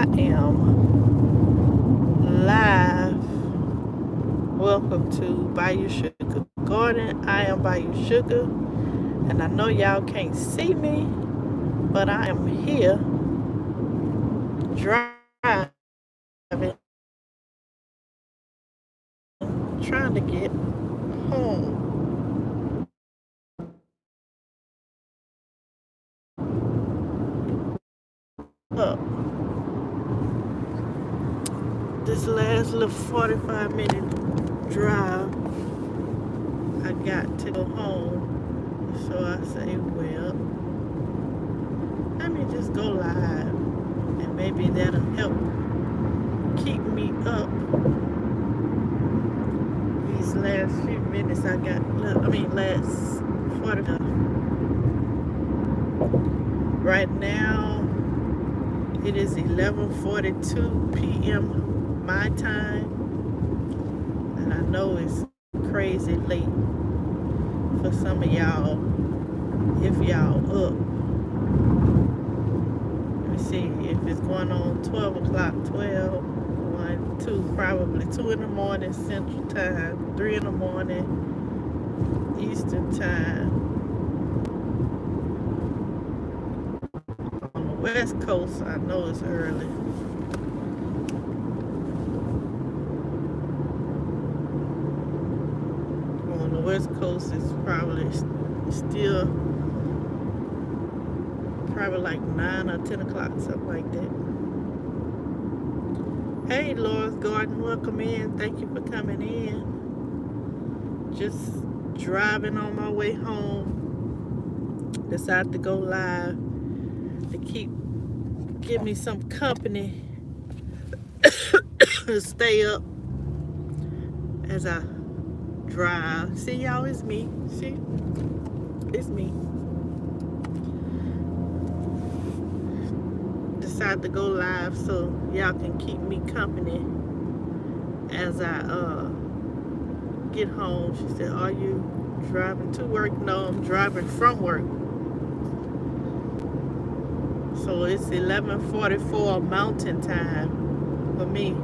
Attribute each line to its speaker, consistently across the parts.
Speaker 1: I am live. Welcome to Bayou Shuga Garden. I am Bayou Shuga, and I know y'all can't see me, but I am here driving, trying to get home. Up this last little 45-minute drive, I got to go home. So I say, well, let me just go live, and maybe that'll help keep me up these last few minutes last 40 minutes. Right now it is 11:42 p.m. my time, and I know it's crazy late for some of y'all if y'all up. Let me see if it's going on 12 o'clock, 12, 1, 2, probably 2 in the morning Central Time, 3 in the morning Eastern Time. On the West Coast, I know it's early. On the West Coast, it's probably still probably like 9 or 10 o'clock, something like that. Hey, Laura's Garden, welcome in. Thank you for coming in. Just driving on my way home. Decided to go live to give me some company to stay up as I drive. See, y'all, it's me. See, it's me. Decided to go live so y'all can keep me company as I get home. She said, are you driving to work? No, I'm driving from work. So it's 11:44 mountain time for me.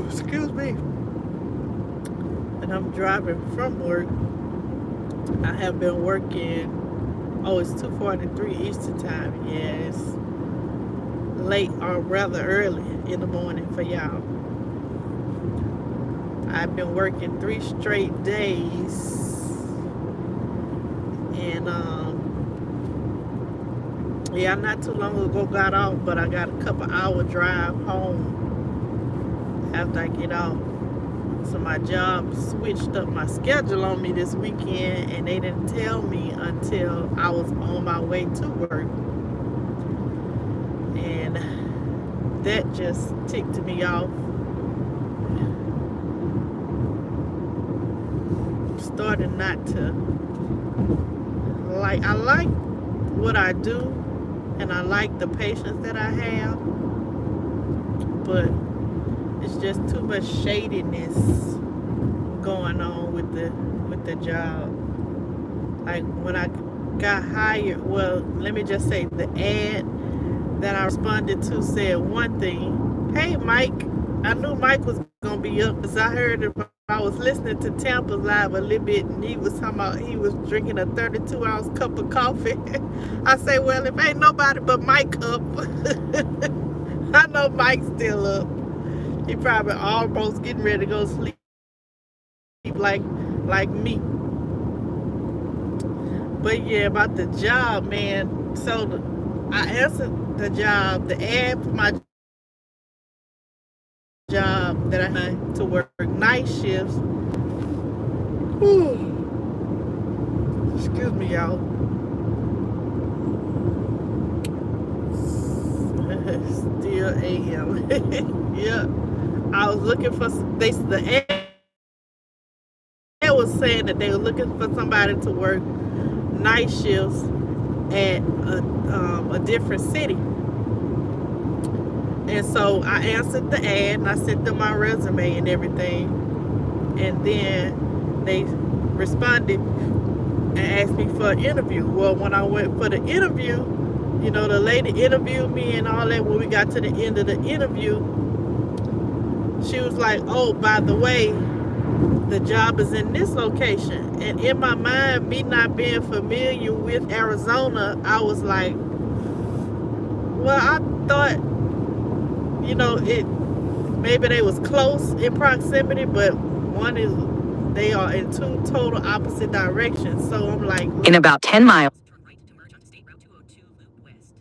Speaker 1: Excuse me. And I'm driving from work. I have been working. Oh, it's 2:43 Eastern Time. Yeah, it's late or rather early in the morning for y'all. I've been working 3 straight days. And yeah, not too long ago got off, but I got a couple hour drive home after I get off. So my job switched up my schedule on me this weekend, and they didn't tell me until I was on my way to work. And that just ticked me off. I'm starting not to I like what I do, and I like the patience that I have, but it's just too much shadiness going on with the job. Like when I got hired, well, let me just say the ad that I responded to said one thing. Hey, Mike, I knew Mike was gonna be up because I heard about. I was listening to Tampa Live a little bit, and he was talking about he was drinking a 32-ounce cup of coffee. I say, well, if ain't nobody but Mike up, I know Mike's still up. He probably almost getting ready to go sleep like me. But yeah, about the job, man. So I answered the job, the ad for my job that I had to work night shifts. Whew. Excuse me, y'all. Still AM. Yeah. I was looking for the ad was saying that they were looking for somebody to work night shifts at a different city. And so I answered the ad, and I sent them my resume and everything. And then they responded and asked me for an interview. Well, when I went for the interview, you know, the lady interviewed me and all that. When we got to the end of the interview, she was like, oh, by the way, the job is in this location. And in my mind, me not being familiar with Arizona, I was like, well, I thought, you know, maybe they was close in proximity, but one is, they are in two total opposite directions. So I'm like,
Speaker 2: in about 10 miles.
Speaker 1: Turn right to merge onto State Route 202 Loop West.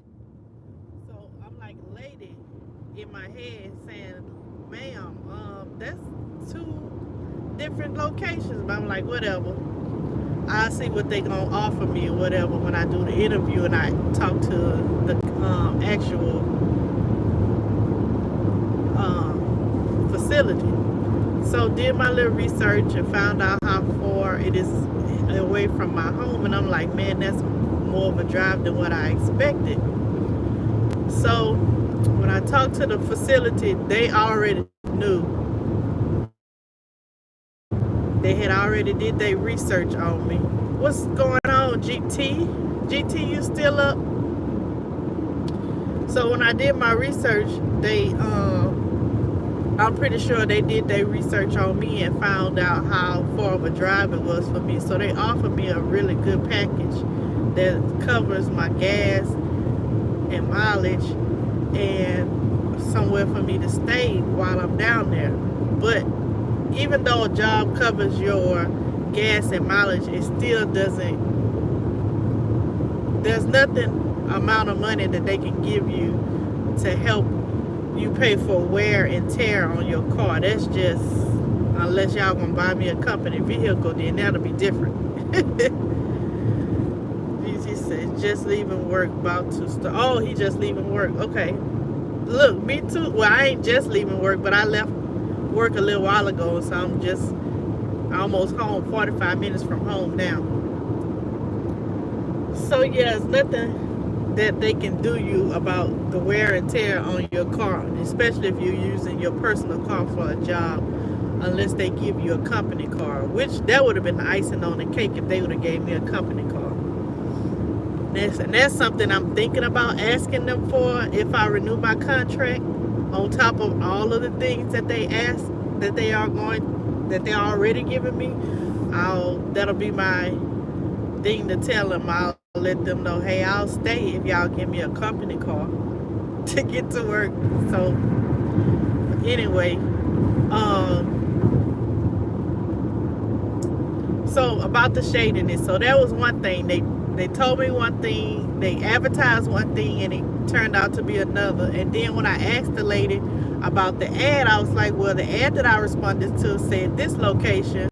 Speaker 1: So I'm like, lady, in my head saying, ma'am, that's two different locations. But I'm like, whatever. I'll see what they gonna offer me or whatever when I do the interview and I talk to the actual facility. So did my little research and found out how far it is away from my home, and I'm like, man, that's more of a drive than what I expected. So when I talked to the facility, they already knew. They had already did their research on me. What's going on, GT? GT, you still up? So when I did my research, I'm pretty sure they did their research on me and found out how far of a drive it was for me. So they offered me a really good package that covers my gas and mileage and somewhere for me to stay while I'm down there. But even though a job covers your gas and mileage, it still doesn't, there's nothing amount of money that they can give you to help you pay for wear and tear on your car. That's just, unless y'all gonna buy me a company vehicle, then that'll be different. He said, just leaving work, about to start. Oh, he just leaving work. Okay. Look, me too. Well, I ain't just leaving work, but I left work a little while ago, so I'm just almost home, 45 minutes from home now. So yeah, it's nothing that they can do you about the wear and tear on your car, especially if you're using your personal car for a job, unless they give you a company car, which that would have been the icing on the cake if they would have gave me a company car. And that's something I'm thinking about asking them for if I renew my contract, on top of all of the things that they ask, that they they're already giving me. That'll be my thing to tell them. I'll let them know, hey, I'll stay if y'all give me a company car to get to work. So anyway, so about the shadiness. So that was one thing. They told me one thing, they advertised one thing, and it turned out to be another. And then when I asked the lady about the ad, I was like, well, the ad that I responded to said this location,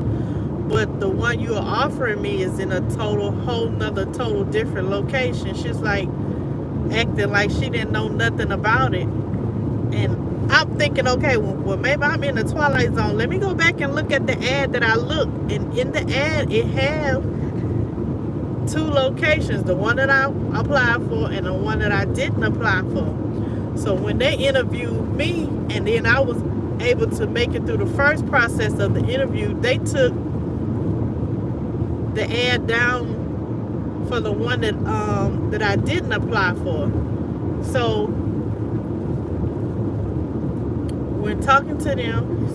Speaker 1: but the one you are offering me is in a whole nother different location. She's like acting like she didn't know nothing about it. And I'm thinking, okay, well maybe I'm in the twilight zone. Let me go back and look at the ad that I looked. And in the ad, it have two locations, the one that I applied for and the one that I didn't apply for. So when they interviewed me, and then I was able to make it through the first process of the interview, they took the ad down for the one that I didn't apply for. So when talking to them,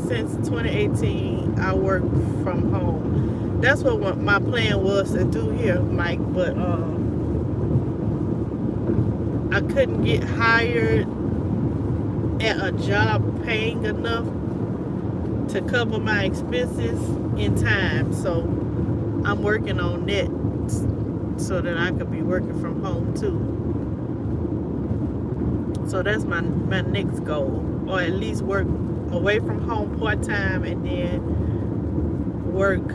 Speaker 1: since 2018 I work from home. That's what my plan was to do here, Mike, but I couldn't get hired at a job paying enough to cover my expenses in time. So I'm working on that so that I could be working from home too. So that's my next goal, or at least work away from home part-time and then work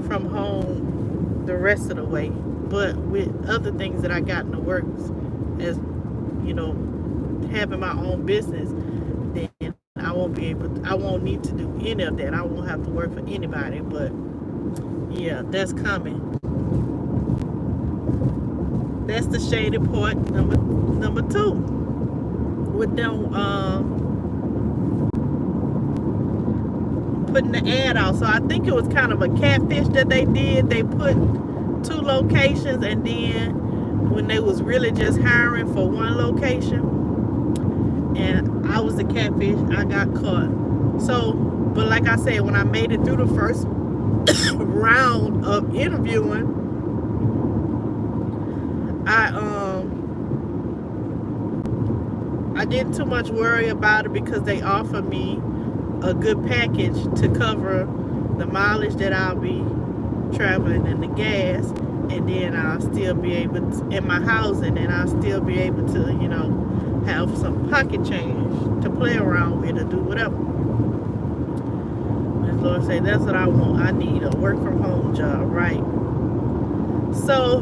Speaker 1: from home the rest of the way, but with other things that I got in the works, as you know, having my own business, then I won't need to do any of that. I won't have to work for anybody. But yeah, that's coming. That's the shady part, number two, with them putting the ad out. So I think it was kind of a catfish that they did. They put two locations, and then when they was really just hiring for one location, and I was the catfish. I got caught. So, but like I said, when I made it through the first round of interviewing, I didn't too much worry about it because they offered me a good package to cover the mileage that I'll be traveling and the gas, and then I'll still be able to, in my housing, and I'll still be able to, have some pocket change to play around with or do whatever. And Lord say, that's what I want. I need a work from home job, right? So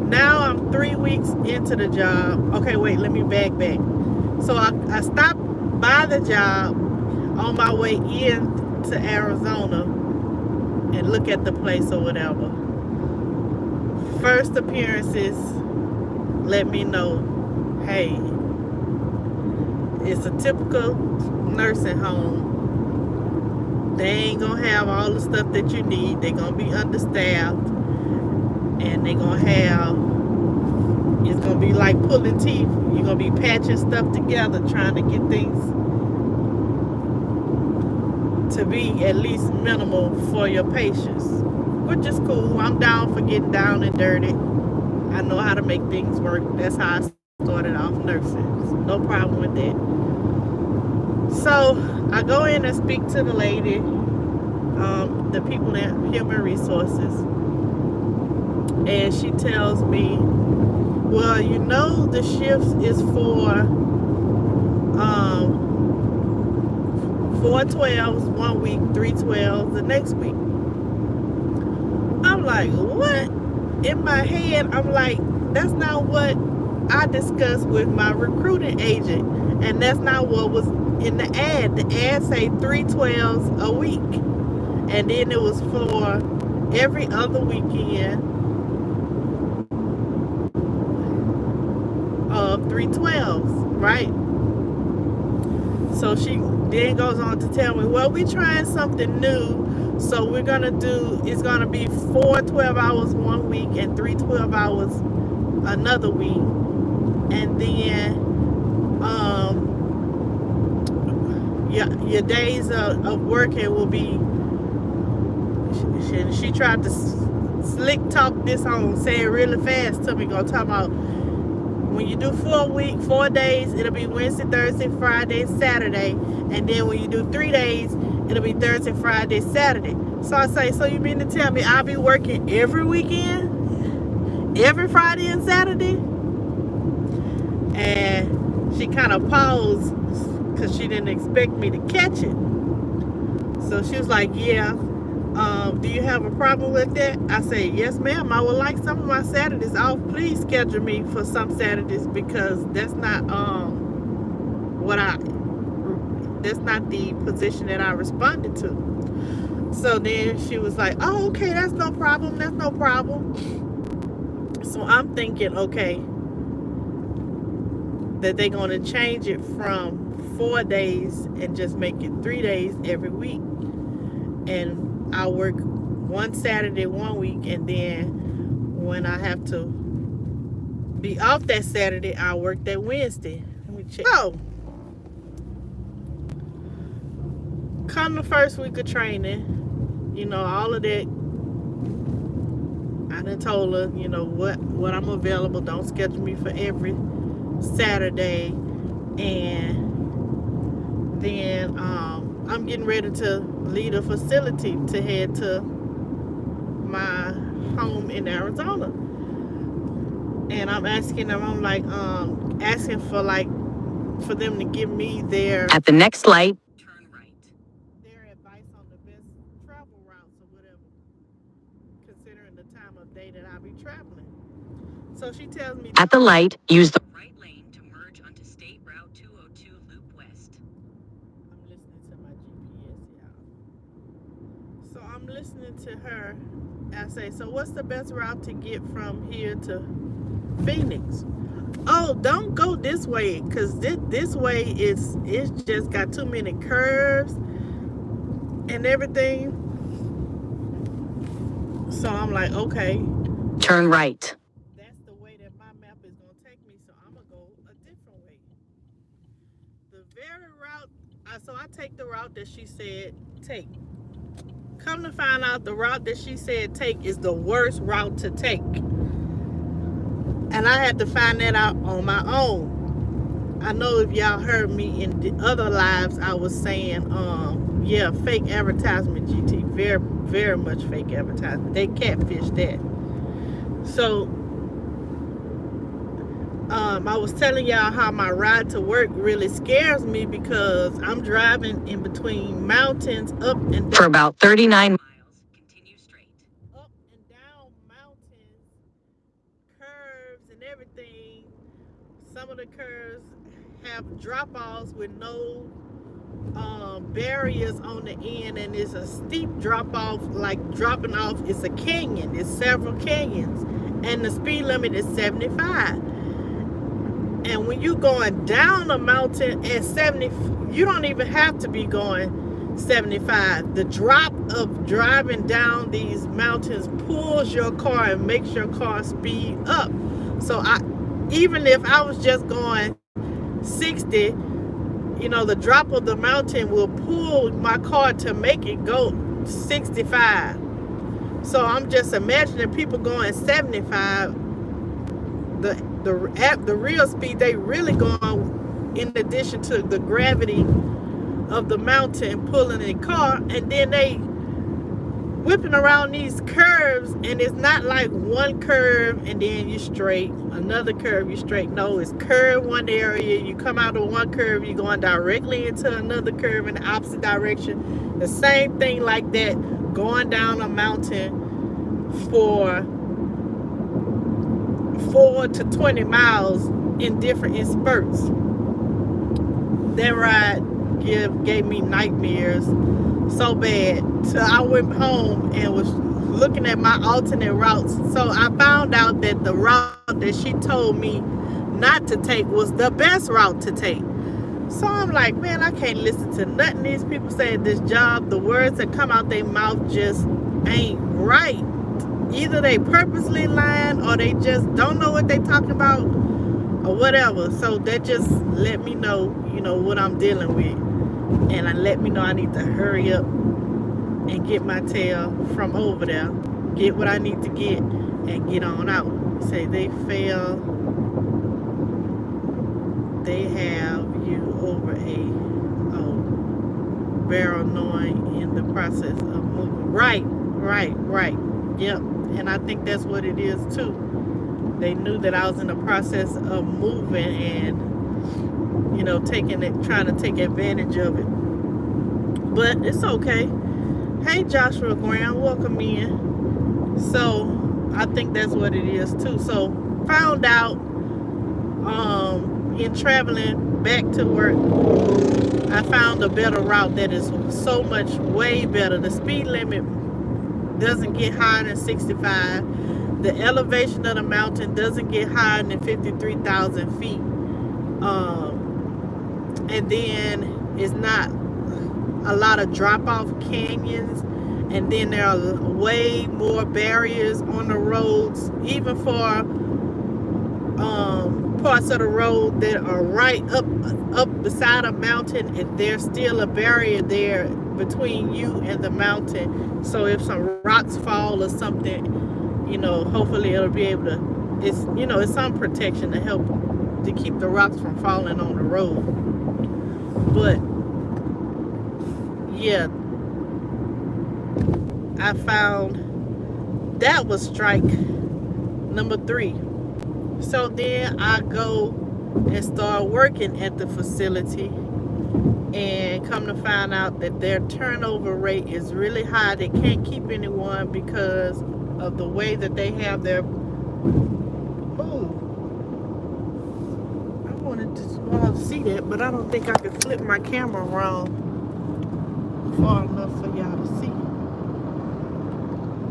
Speaker 1: now I'm 3 weeks into the job. Okay, wait, let me back. So I stopped by the job on my way in to Arizona and look at the place or whatever. First appearances let me know, hey, it's a typical nursing home. They ain't gonna have all the stuff that you need. They're gonna be understaffed, and they're gonna have, it's gonna be like pulling teeth. You're gonna be patching stuff together, trying to get things to be at least minimal for your patients, which is cool. I'm down for getting down and dirty. I know how to make things work. That's how I started off nursing. No problem with that. So I go in and speak to the lady, the people in human resources, and she tells me, well, the shifts is for 4 12s one week, 3 12s the next week. I'm like, what? In my head, I'm like, that's not what I discussed with my recruiting agent, and that's not what was in the ad. The ad say 3 12s a week, and then it was for every other weekend of 3 12s, right? So she then goes on to tell me, well, we're trying something new. So we're going to it's going to be 4 12 hours one week and 3 12 hours another week. And then your days of working will be, she tried to slick talk this on, say it really fast to me, gonna talk about, when you do 4 days, it'll be Wednesday, Thursday, Friday, Saturday. And then when you do 3 days, it'll be Thursday, Friday, Saturday. So I say, so you mean to tell me I'll be working every weekend? Every Friday and Saturday? And she kind of paused because she didn't expect me to catch it. So she was like, yeah. Do you have a problem with that? I say, yes, ma'am. I would like some of my Saturdays off. Please schedule me for some Saturdays, because that's not that's not the position that I responded to. So then she was like, oh, okay, that's no problem. That's no problem. So I'm thinking, okay, that they're going to change it from 4 days and just make it 3 days every week. And I work one Saturday one week, and then when I have to be off that Saturday, I work that Wednesday. Let me check. Oh, come the first week of training, all of that, I done told her, what I'm available. Don't schedule me for every Saturday. And then I'm getting ready to leave the facility to head to my home in Arizona. And I'm asking them, I'm like, asking for them to give me
Speaker 2: at the next light,
Speaker 1: turn right, their advice on the best travel routes or whatever, considering the time of day that I'll be traveling. So she tells me,
Speaker 2: at the light, use the
Speaker 3: right lane to merge onto State Route 202 Loop West.
Speaker 1: I'm listening to my GPS, y'all. So I'm listening to her. I say, so what's the best route to get from here to Phoenix? Oh, don't go this way, because this way it's just got too many curves and everything. So I'm like, okay.
Speaker 2: turn right.
Speaker 1: map is gonna take me, so I'm gonna go a different way. The very route, so I take the route that she said take. Come to find out, the route that she said take is the worst route to take, and I had to find that out on my own. I know if y'all heard me in the other lives, I was saying, yeah, fake advertisement, GT, very, very much fake advertisement. They catfish that. So, I was telling y'all how my ride to work really scares me because I'm driving in between mountains, up and
Speaker 2: For
Speaker 1: down,
Speaker 2: about 39
Speaker 3: miles, continue straight.
Speaker 1: up and down mountains, curves and everything. Some of the curves have drop-offs with no barriers on the end, and it's a steep drop-off, like dropping off. It's a canyon. It's several canyons, and the speed limit is 75. And when you're going down a mountain at 70, you don't even have to be going 75. The drop of driving down these mountains pulls your car and makes your car speed up. So even if I was just going 60, the drop of the mountain will pull my car to make it go 65. So I'm just imagining people going 75. The real speed they really going, in addition to the gravity of the mountain pulling a car, and then they whipping around these curves, and it's not like one curve and then you straight, another curve you straight. No, it's curve one area, you come out of one curve, you're going directly into another curve in the opposite direction. The same thing like that, going down a mountain for 4 to 20 miles in different spurts. That ride gave me nightmares so bad. So I went home and was looking at my alternate routes. So I found out that the route that she told me not to take was the best route to take. So I'm like, man, I can't listen to nothing these people say at this job. The words that come out their mouth just ain't right. Either they purposely lying or they just don't know what they talking about or whatever. So that just let me know, what I'm dealing with. And I let me know I need to hurry up and get my tail from over there. Get what I need to get and get on out. Say they fail. They have you over a barrel knowing in the process of moving. Right. Yep. And I think that's what it is too. They knew that I was in the process of moving and, trying to take advantage of it. But it's okay. Hey, Joshua Graham, welcome in. So I think that's what it is too. So found out in traveling back to work, I found a better route that is so much way better. The speed limit doesn't get higher than 65. The elevation of the mountain doesn't get higher than 53,000 feet. And then it's not a lot of drop-off canyons. And then there are way more barriers on the roads, even for parts of the road that are right up beside a mountain, and there's still a barrier there between you and the mountain. So if some rocks fall or something, hopefully it'll be able to, it's some protection to help to keep the rocks from falling on the road. But yeah, I found that was strike number 3. So then I go and start working at the facility, and come to find out that their turnover rate is really high. They can't keep anyone because of the way that they have their... I wanted to see that, but I don't think I could flip my camera around far enough for y'all to see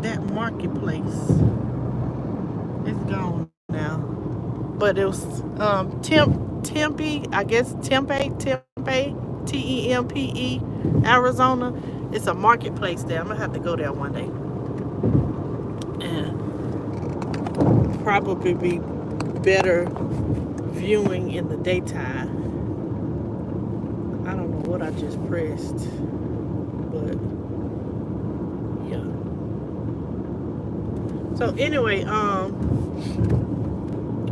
Speaker 1: that marketplace. It's gone now, but it was Tempe, I guess Tempe, Tempe, Arizona. It's a marketplace there. I'm gonna have to go there one day and probably be better viewing in the daytime. I don't know what I just pressed, but yeah. So anyway,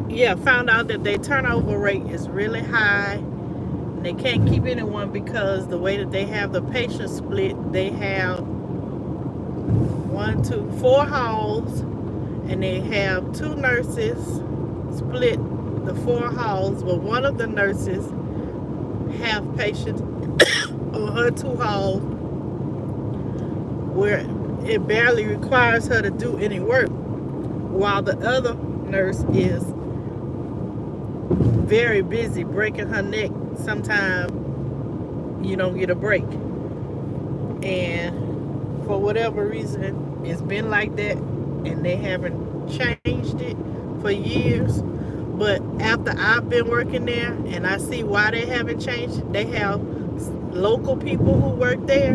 Speaker 1: yeah, found out that their turnover rate is really high. They can't keep anyone because the way that they have the patient split, they have one, two, four halls, and they have two nurses split the four halls, but one of the nurses have patients on her two halls where it barely requires her to do any work, while the other nurse is very busy breaking her neck. Sometimes you don't get a break, and for whatever reason it's been like that, and they haven't changed it for years. But after I've been working there and I see why they haven't changed it, they have local people who work there,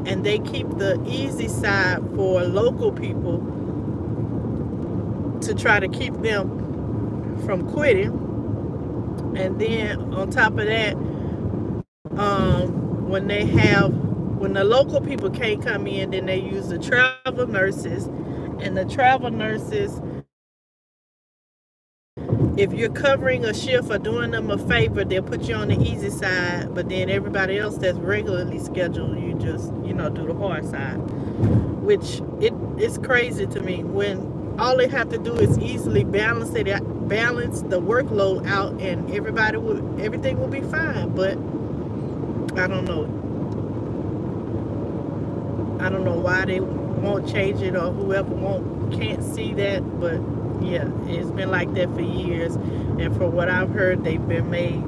Speaker 1: and they keep the easy side for local people to try to keep them from quitting. And then on top of that, when the local people can't come in, then they use the travel nurses, and the travel nurses, if you're covering a shift or doing them a favor, they'll put you on the easy side, but then everybody else that's regularly scheduled, you just, do the hard side, which it's crazy to me when all they have to do is easily balance the workload out, and everything will be fine. But I don't know why they won't change it, or whoever can't see that. But yeah, it's been like that for years, and from what I've heard, they've been made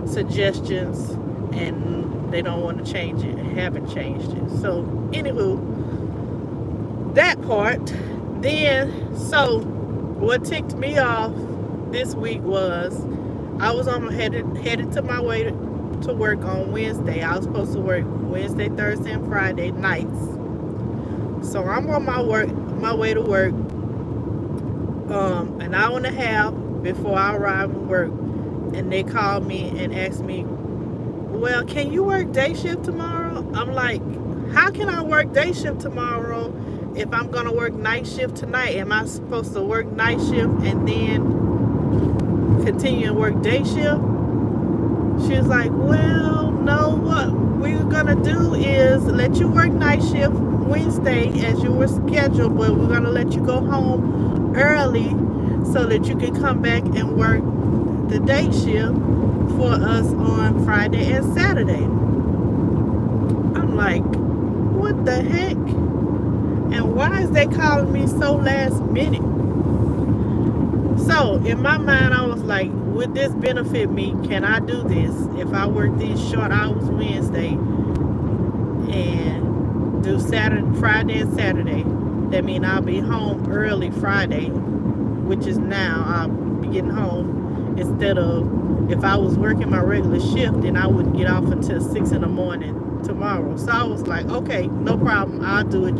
Speaker 1: suggestions and they don't want to change it, haven't changed it. So anywho, that part. Then, so what ticked me off this week was I was headed to my way to work on Wednesday. I was supposed to work Wednesday, Thursday, and Friday nights. So I'm on my way to work, an hour and a half before I arrive at work, and they called me and asked me, well, can you work day shift tomorrow? I'm like, how can I work day shift tomorrow if I'm gonna work night shift tonight? Am I supposed to work night shift and then continue to work day shift? She was like, well, no, what we're gonna do is let you work night shift Wednesday as you were scheduled, but we're gonna let you go home early so that you can come back and work the day shift for us on Friday and Saturday. I'm like, what the heck? And why is they calling me so last minute? So in my mind, I was like, would this benefit me? Can I do this if I work these short hours Wednesday and do Friday and Saturday? That means I'll be home early Friday, which is now. I'll be getting home instead of, if I was working my regular shift, then I wouldn't get off until 6 in the morning tomorrow. So I was like, okay, no problem, I'll do it.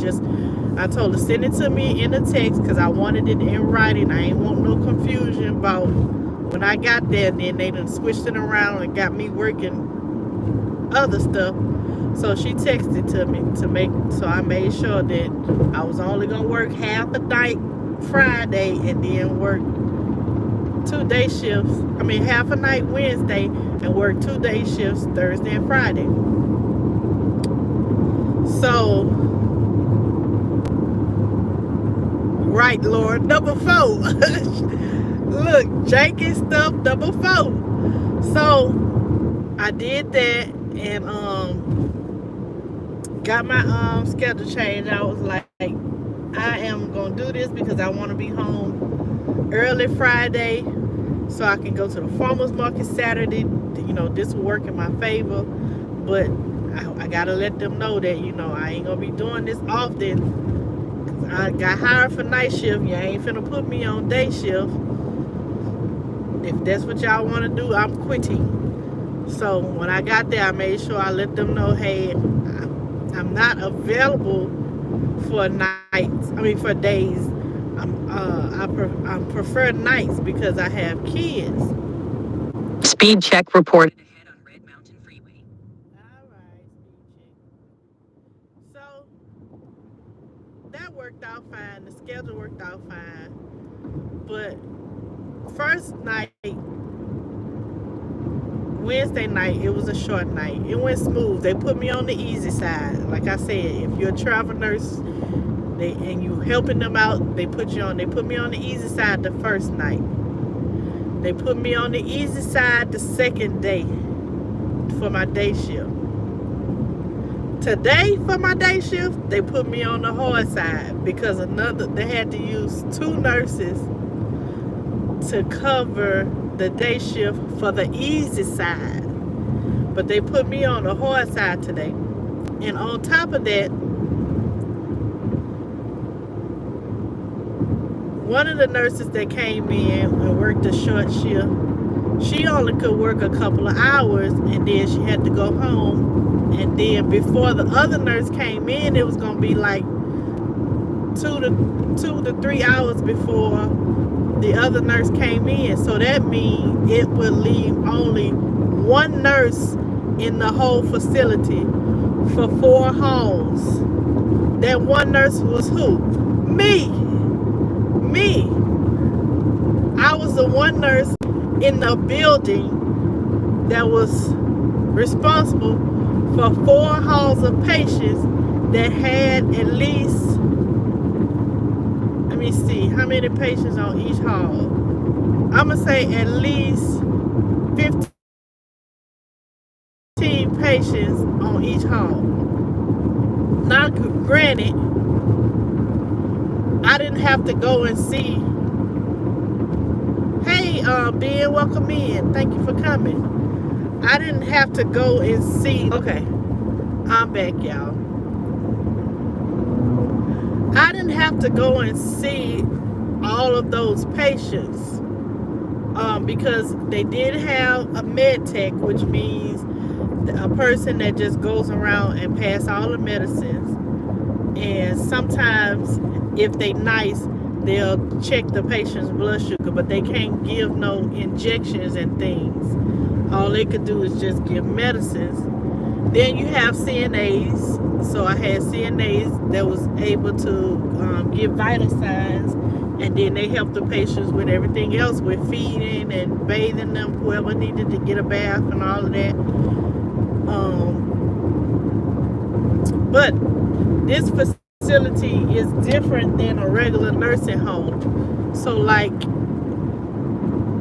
Speaker 1: I told her, send it to me in a text, because I wanted it in writing. I ain't want no confusion about when I got there. Then they done switched it around and got me working other stuff. So she texted to me so I made sure that I was only gonna work half a night Friday and then work 2 day shifts. Half a night Wednesday and work 2 day shifts Thursday and Friday. So, right, Lord, number 4. Look, janky stuff, number 4. So I did that and got my schedule changed. I was like, I am gonna do this because I want to be home early Friday so I can go to the farmers market Saturday. This will work in my favor, but I gotta let them know that I ain't gonna be doing this often. I got hired for night shift. You ain't finna put me on day shift. If that's what y'all want to do, I'm quitting. So when I got there, I made sure I let them know, hey, I'm not available for nights. For days. I prefer nights because I have kids.
Speaker 2: Speed check reported.
Speaker 3: Ahead on Red Mountain Freeway.
Speaker 1: All right, speed check. So that worked out fine. The schedule worked out fine. But first night, Wednesday night, it was a short night. It went smooth. They put me on the easy side. Like I said, if you're a travel nurse and you helping them out, they put me on the easy side the first night. They put me on the easy side the second day for my day shift. Today for my day shift, they put me on the hard side because they had to use 2 nurses to cover the day shift for the easy side. But they put me on the hard side today. And on top of that, one of the nurses that came in and worked a short shift, she only could work a couple of hours and then she had to go home. And then before the other nurse came in, it was going to be like 2 to 3 hours before the other nurse came in. So that means it would leave only 1 nurse in the whole facility for 4 halls. That 1 nurse was who? Me. I was the 1 nurse in the building that was responsible for 4 halls of patients that had at least, let me see, how many patients on each hall? I'm going to say at least 15 patients on each hall. Now, granted, I didn't have to go and see. Hey, Ben, welcome in. Thank you for coming. I didn't have to go and see. Okay, I'm back, y'all. I didn't have to go and see all of those patients because they did have a med tech, which means a person that just goes around and pass all the medicines. And sometimes, if they nice, they'll check the patient's blood sugar, but they can't give no injections and things. All they could do is just give medicines. Then you have CNAs. So I had CNAs that was able to give vital signs, and then they help the patients with everything else, with feeding and bathing them, whoever needed to get a bath and all of that. But this facility is different than a regular nursing home. So like,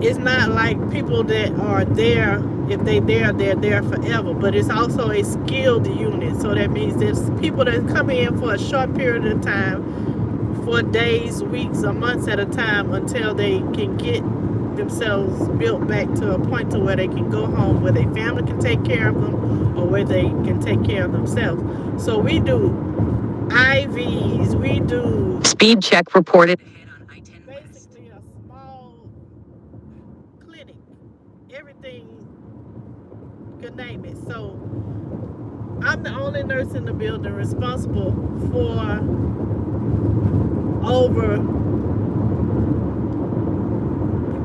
Speaker 1: it's not like people that are there, if they're there forever, but it's also a skilled unit. So that means there's people that come in for a short period of time, for days, weeks, or months at a time, until they can get themselves built back to a point to where they can go home, where their family can take care of them, or where they can take care of themselves. So we do IVs, we do
Speaker 2: Speed check reported.
Speaker 3: Ahead on I-10 West.
Speaker 1: basically a small clinic, everything, you could name it. So I'm the only nurse in the building responsible for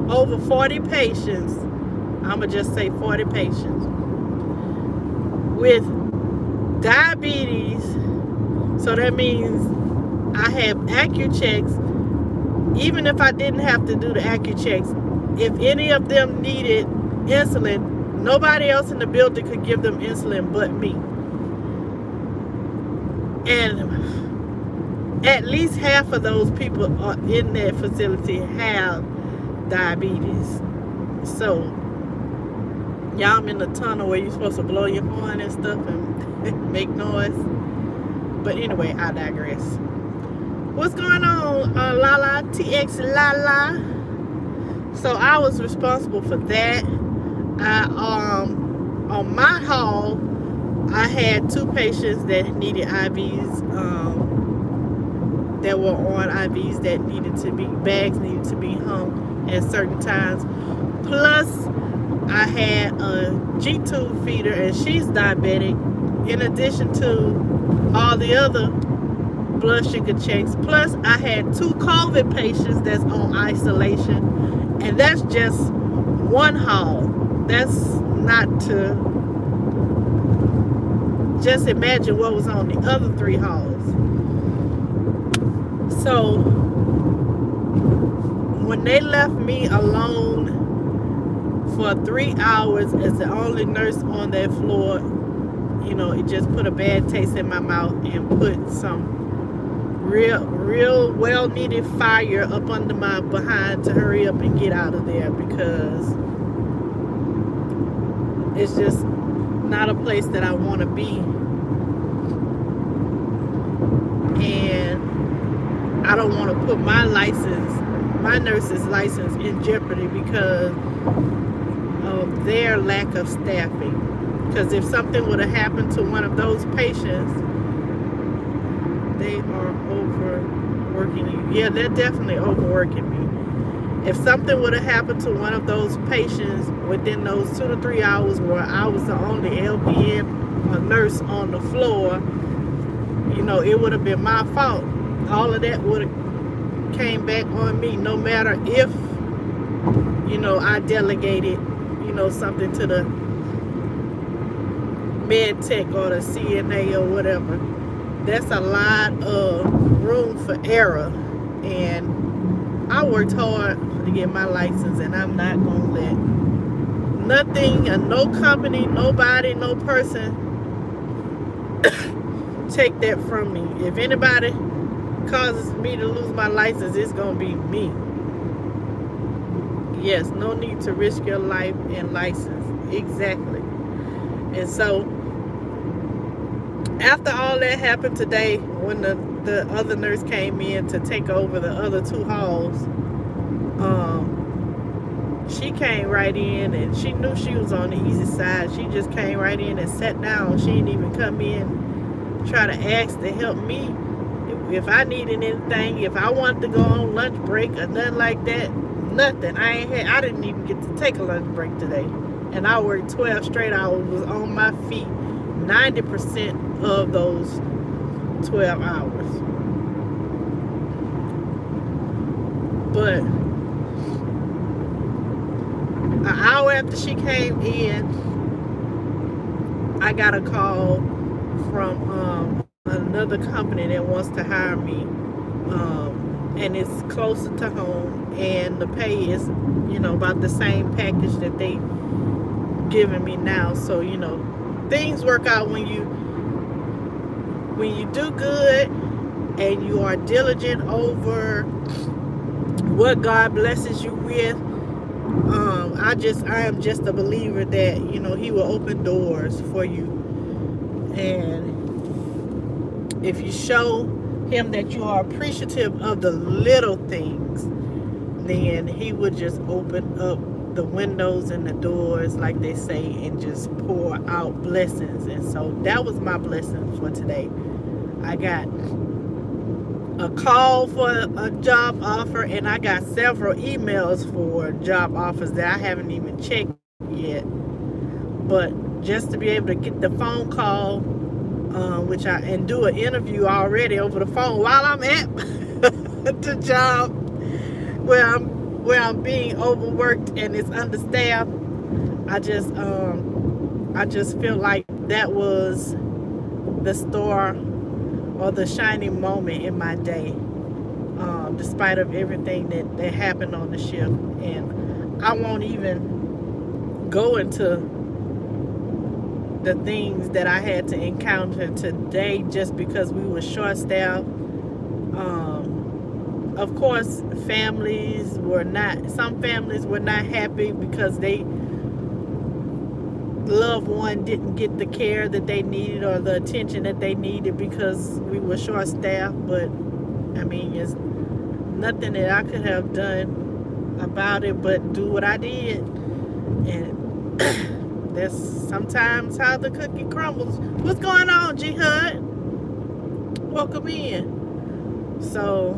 Speaker 1: over 40 patients. I'ma just say 40 patients with diabetes. So that means I have AccuChecks. Even if I didn't have to do the AccuChecks, if any of them needed insulin, nobody else in the building could give them insulin but me. And at least half of those people in that facility have diabetes. So y'all, I'm in the tunnel where you're supposed to blow your horn and stuff and make noise. But anyway, I digress. What's going on, Lala? TX Lala. So I was responsible for that. On my hall, I had 2 patients that needed IVs, that were on IVs that needed to be, bags needed to be hung at certain times. Plus, I had a G-tube feeder, and she's diabetic, in addition to all the other blood sugar checks. Plus, I had 2 COVID patients that's on isolation, and that's just one hall. That's not to just imagine what was on the other 3 halls. So when they left me alone for 3 hours as the only nurse on that floor, it just put a bad taste in my mouth and put some real well needed fire up under my behind to hurry up and get out of there, because it's just not a place that I want to be. And I don't want to put my nurse's license in jeopardy because of their lack of staffing. Because if something would have happened to one of those patients, they are overworking you. Yeah, they're definitely overworking me. If something would have happened to one of those patients within those 2 to 3 hours where I was the only LPN, a nurse on the floor, it would have been my fault. All of that would have came back on me, no matter if, I delegated, something to the med tech or the CNA or whatever. That's a lot of room for error. And I worked hard to get my license, and I'm not going to let nothing, no company, nobody, no person take that from me. If anybody causes me to lose my license, it's going to be me. Yes, no need to risk your life and license. Exactly. And so after all that happened today, when the other nurse came in to take over the other 2 halls, she came right in, and she knew she was on the easy side. She just came right in and sat down. She didn't even come in try to ask to help me if I needed anything, if I wanted to go on lunch break or nothing like that. Nothing. I didn't even get to take a lunch break today, and I worked 12 straight hours, was on my feet 90% of those 12 hours. But an hour after she came in, I got a call from another company that wants to hire me, and it's closer to home, and the pay is about the same package that they giving me now. So things work out when you do good and you are diligent over what God blesses you with. I am just a believer that He will open doors for you, and if you show Him that you are appreciative of the little things, then He would just open up the windows and the doors, like they say, and just pour out blessings. And so that was my blessing for today. I got a call for a job offer, and I got several emails for job offers that I haven't even checked yet. But just to be able to get the phone call, and do an interview already over the phone while I'm at the job where I'm being overworked and it's understaffed. I just feel like that was the star or the shining moment in my day, despite of everything that happened on the shift. And I won't even go into the things that I had to encounter today just because we were short-staffed. Of course, some families were not happy because they loved one didn't get the care that they needed or the attention that they needed because we were short-staffed. But I mean, it's nothing that I could have done about it but do what I did. And that's sometimes how the cookie crumbles. What's going on, G Hud? Welcome in. So,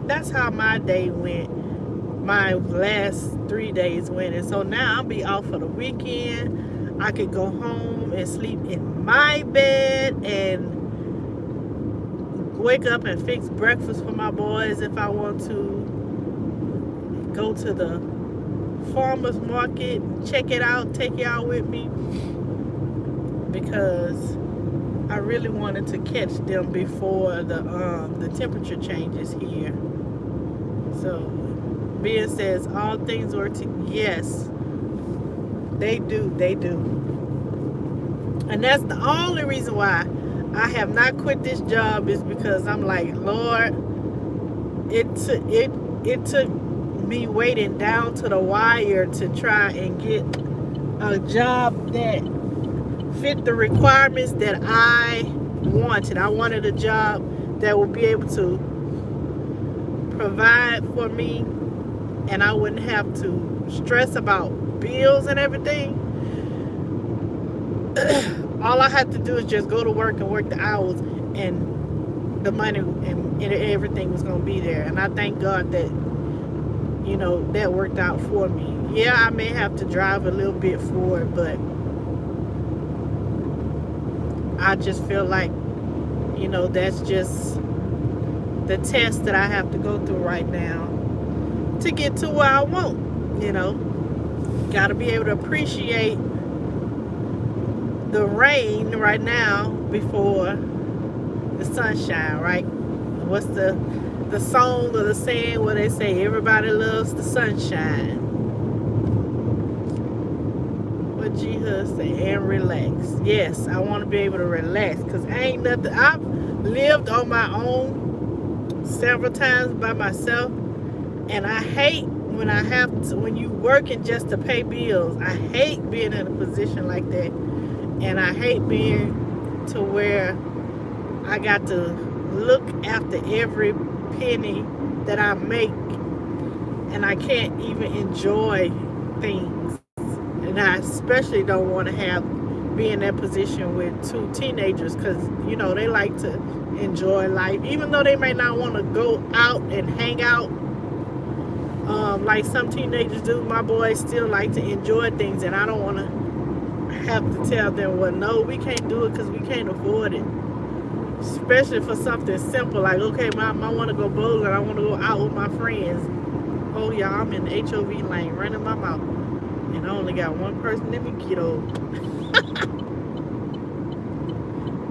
Speaker 1: that's how my day went. My last 3 days went. And so now I'll be off for the weekend. I could go home and sleep in my bed and wake up and fix breakfast for my boys, if I want to go to the farmer's market, check it out, take y'all with me, because I really wanted to catch them before the temperature changes here. So Ben says all things work to, yes, they do, and that's the only reason why I have not quit this job, is because I'm like, Lord, it took me waiting down to the wire to try and get a job that fit the requirements that I wanted. I wanted a job that would be able to provide for me, and I wouldn't have to stress about bills and everything. All I had to do is just go to work and work the hours, and the money and everything was going to be there. And I thank God that, you know, that worked out for me. Yeah, I may have to drive a little bit for it, but I just feel like, you know, that's just the test that I have to go through right now to get to where I want. You know, got to be able to appreciate the rain right now before the sunshine, right? What's the song or the saying where they say everybody loves the sunshine? What Jesus say? And relax. Yes, I want to be able to relax, because ain't nothing. I've lived on my own several times by myself, and I hate when I have to, when you working just to pay bills. I hate being in a position like that. And I hate being to where I got to look after every penny that I make, and I can't even enjoy things. And I especially don't want to be in that position with two teenagers, because, you know, they like to enjoy life, even though they may not want to go out and hang out like some teenagers do. My boys still like to enjoy things, and I don't want to have to tell them, well, no, we can't do it because we can't afford it. Especially for something simple like, okay, Mom, I want to go bowling, I want to go out with my friends. Oh, y'all, I'm in the HOV lane running my mouth, and I only got one person. Let me get over.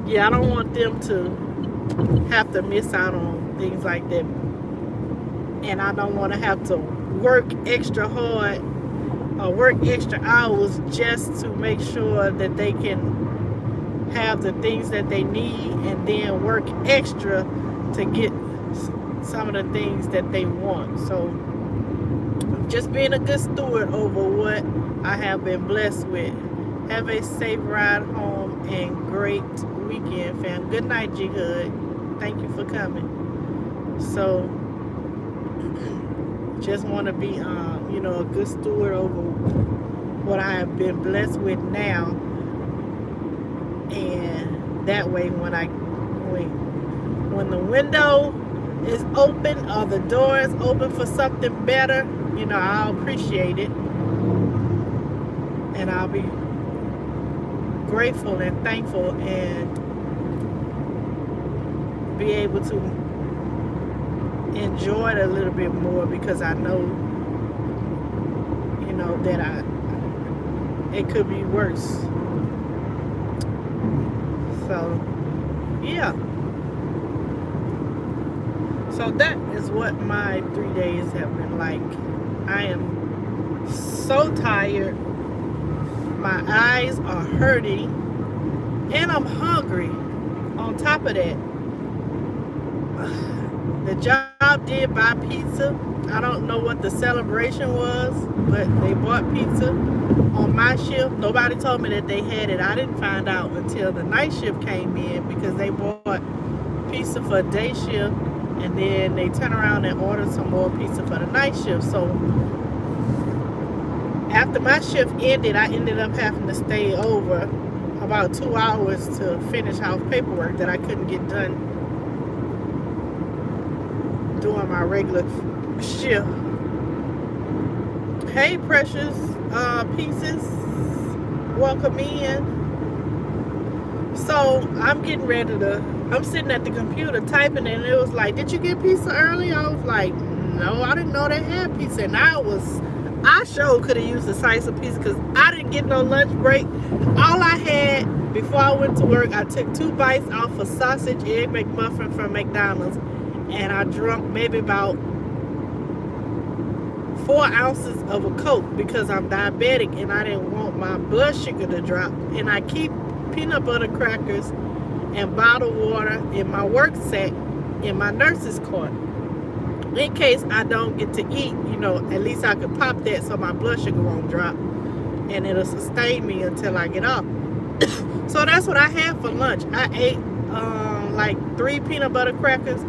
Speaker 1: Yeah, I don't want them to have to miss out on things like that, and I don't want to have to work extra hard or work extra hours just to make sure that they can have the things that they need, and then work extra to get some of the things that they want. So just being a good steward over what I have been blessed with. Have a safe ride home and great weekend, fam. Good night, G Hood. Thank you for coming. So just want to be you know, a good steward over what I have been blessed with now, and that way when the window is open or the door is open for something better, you know, I'll appreciate it, and I'll be grateful and thankful, and be able to enjoy it a little bit more, because I know, you know, that it could be worse. So yeah, so that is what my 3 days have been like. I am so tired, my eyes are hurting, and I'm hungry on top of that. The job did buy pizza. I don't know what the celebration was, but they bought pizza on my shift. Nobody told me that they had it. I didn't find out until the night shift came in, because they bought pizza for day shift, and then they turned around and ordered some more pizza for the night shift. So after my shift ended, I ended up having to stay over about 2 hours to finish off paperwork that I couldn't get done doing my regular shift. Hey, precious pieces, welcome in. So I'm getting ready to I'm sitting at the computer typing, and it was like, "Did you get pizza early?" I was like, "No, I didn't know they had pizza." And I sure could have used a slice of pizza because I didn't get no lunch break. All I had before I went to work, I took 2 bites off a sausage egg McMuffin from McDonald's, and I drunk maybe about 4 ounces of a Coke because I'm diabetic and I didn't want my blood sugar to drop. And I keep peanut butter crackers and bottled water in my work sack in my nurse's cart. In case I don't get to eat, at least I can pop that so my blood sugar won't drop and it'll sustain me until I get off. So that's what I had for lunch. I ate like 3 peanut butter crackers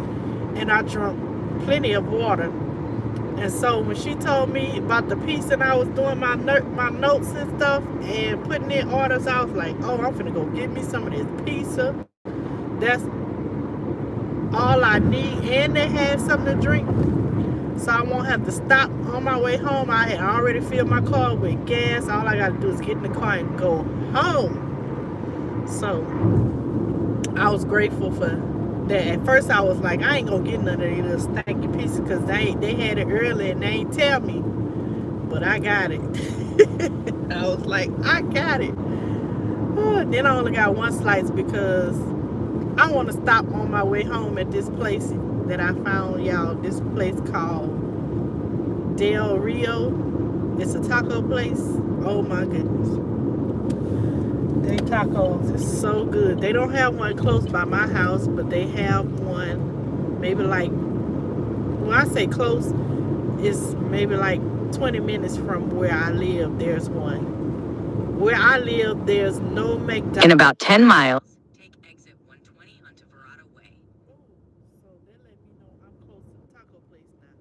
Speaker 1: and I drank plenty of water. And so when she told me about the piece and I was doing my notes and stuff and putting in orders, I was like, oh, I'm finna go get me some of this pizza. That's all I need. And they had something to drink. So I won't have to stop on my way home. I had already filled my car with gas. All I gotta do is get in the car and go home. So I was grateful for that. At first I was like, I ain't gonna get none of these little stanky pieces because they had it early and they ain't tell me. But I got it. I was like, I got it. Oh, then I only got one slice because I want to stop on my way home at this place that I found, y'all. This place called Del Rio. It's a taco place. Oh my goodness. Their tacos is so good. They don't have one close by my house, but they have one maybe like, when I say close, it's maybe like 20 minutes from where I live. There's one. Where I live, there's no McDonald's.
Speaker 2: In about 10 miles.
Speaker 3: Take exit 120 onto Verada Way.
Speaker 1: So they let me know I'm close to the taco place now.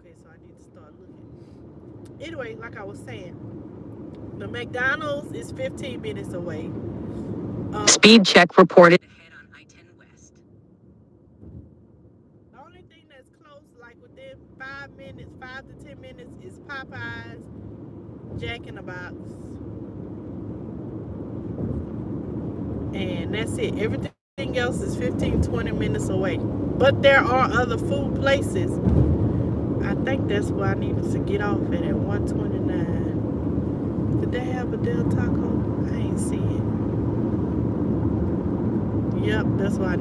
Speaker 1: Okay, so I need to start looking. Anyway, like I was saying, the McDonald's is 15 minutes away.
Speaker 2: Speed check reported.
Speaker 3: Ahead on I-10 West.
Speaker 1: The only thing that's close, like within 5 minutes, 5 to 10 minutes, is Popeyes, Jack in the Box, and that's it. Everything else is 15, 20 minutes away. But there are other food places. I think that's where I needed to get off at 129. Did they have a Del Taco? I ain't see it. Yep, that's why I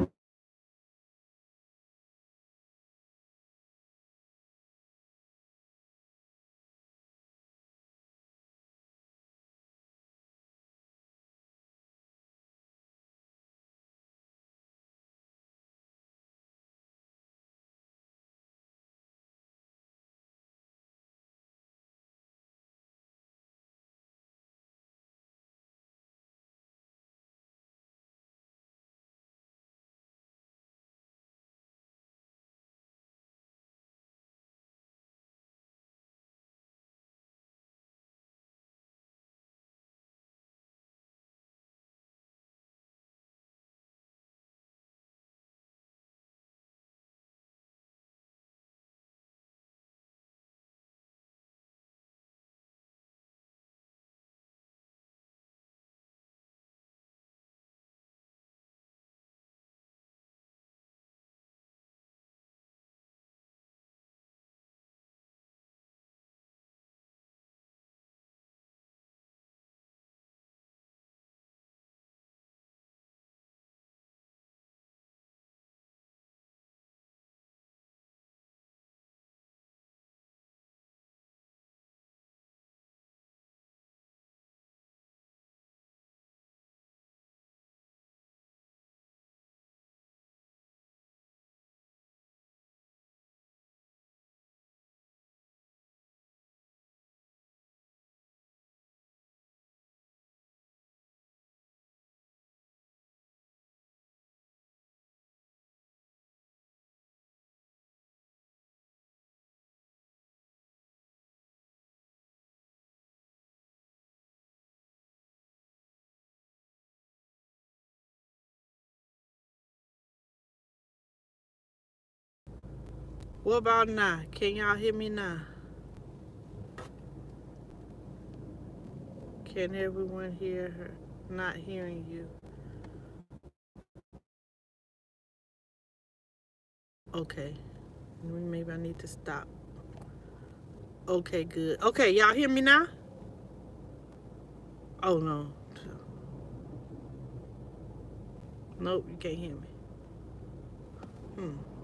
Speaker 1: What about now? Can y'all hear me now? Can everyone hear her? Not hearing you. Okay. Maybe I need to stop. Okay, good. Okay, y'all hear me now? Oh no. Nope, you can't hear me. Hmm.